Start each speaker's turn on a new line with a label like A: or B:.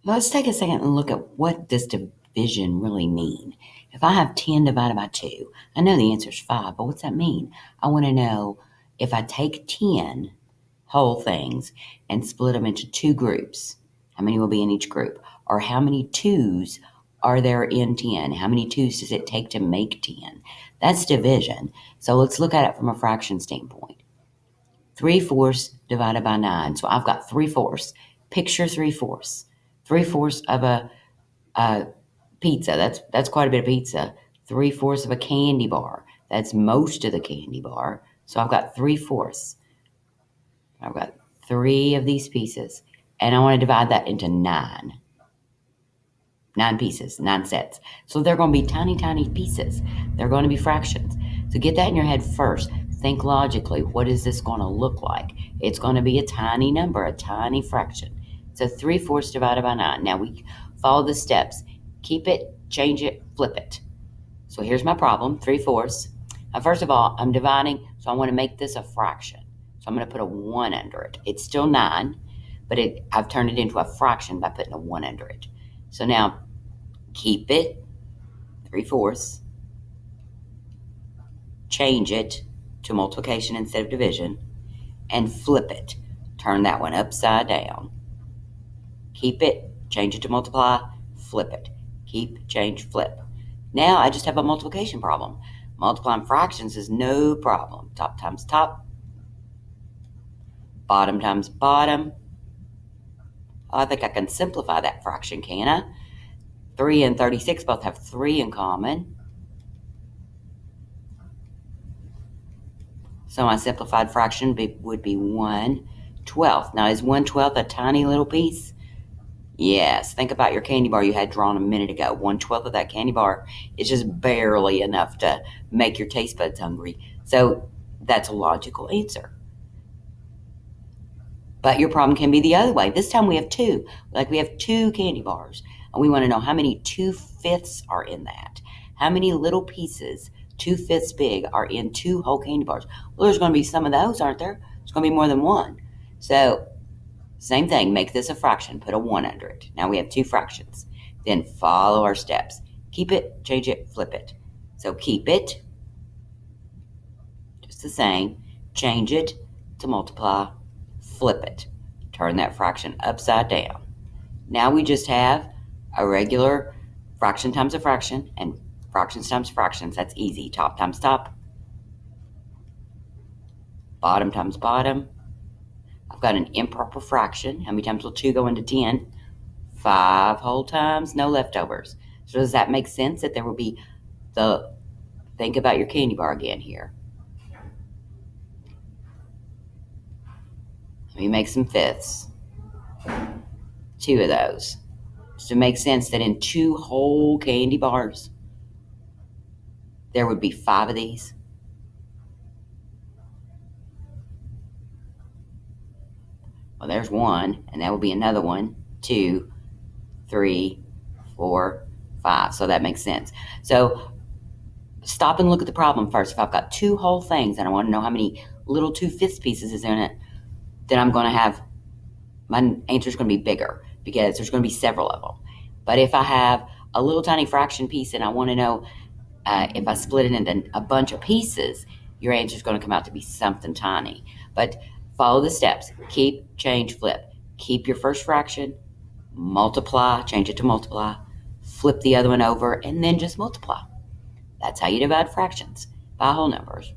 A: Let's take a second and look at what does division really mean. If I have 10 divided by 2, I know the answer is 5, but what's that mean? I want to know if I take 10 whole things and split them into two groups, how many will be in each group? Or how many twos are there in 10? How many twos does it take to make 10? That's division. So let's look at it from a fraction standpoint. 3/4 divided by 9. So I've got 3/4. Picture 3/4. 3/4 of a pizza. That's quite a bit of pizza. 3/4 of a candy bar. That's most of the candy bar. So I've got 3/4. I've got 3 of these pieces, and I want to divide that into 9. 9 pieces, 9 sets. So they're going to be tiny, tiny pieces. They're going to be fractions. So get that in your head first. Think logically. What is this going to look like? It's going to be a tiny number, a tiny fraction. So 3/4 divided by 9. Now we follow the steps. Keep it, change it, flip it. So here's my problem, 3/4. First of all, I'm dividing, so I want to make this a fraction. So I'm going to put a 1 under it. It's still 9, but I've turned it into a fraction by putting a 1 under it. So now keep it, 3/4, change it to multiplication instead of division, and flip it. Turn that one upside down. Keep it, change it to multiply, flip it. Keep, change, flip. Now I just have a multiplication problem. Multiplying fractions is no problem. Top times top, bottom times bottom. Oh, I think I can simplify that fraction, can I? 3 and 36 both have 3 in common. So my simplified fraction would be 1/12. Now, is 1/12 a tiny little piece? Yes. Think about your candy bar you had drawn a minute ago. 1/12 of that candy bar is just barely enough to make your taste buds hungry. So that's a logical answer. But your problem can be the other way. This time we have 2. Like we have 2 candy bars, and we want to know how many 2/5 are in that. How many little pieces, 2/5 big, are in 2 whole candy bars? Well, there's going to be some of those, aren't there? There's going to be more than one. So same thing, make this a fraction, put a 1 under it. Now we have 2 fractions. Then follow our steps. Keep it, change it, flip it. So keep it, just the same, change it to multiply, flip it. Turn that fraction upside down. Now we just have a regular fraction times a fraction and fractions times fractions. That's easy. Top times top, bottom times bottom. I've got an improper fraction. How many times will 2 go into 10? 5 whole times, no leftovers. So does that make sense that there will be think about your candy bar again here. Let me make some fifths. 2 of those. So it makes sense that in 2 whole candy bars, there would be 5 of these. Well, there's 1, and that will be another one, 2, 3, 4, 5. So that makes sense. So stop and look at the problem first. If I've got 2 whole things and I want to know how many little 2/5 pieces is in it, then I'm going to have, my answer is going to be bigger because there's going to be several of them. But if I have a little tiny fraction piece and I want to know if I split it into a bunch of pieces, your answer is going to come out to be something tiny. But follow the steps. Keep, change, flip. Keep your first fraction, multiply, change it to multiply, flip the other one over, and then just multiply. That's how you divide fractions, by whole numbers.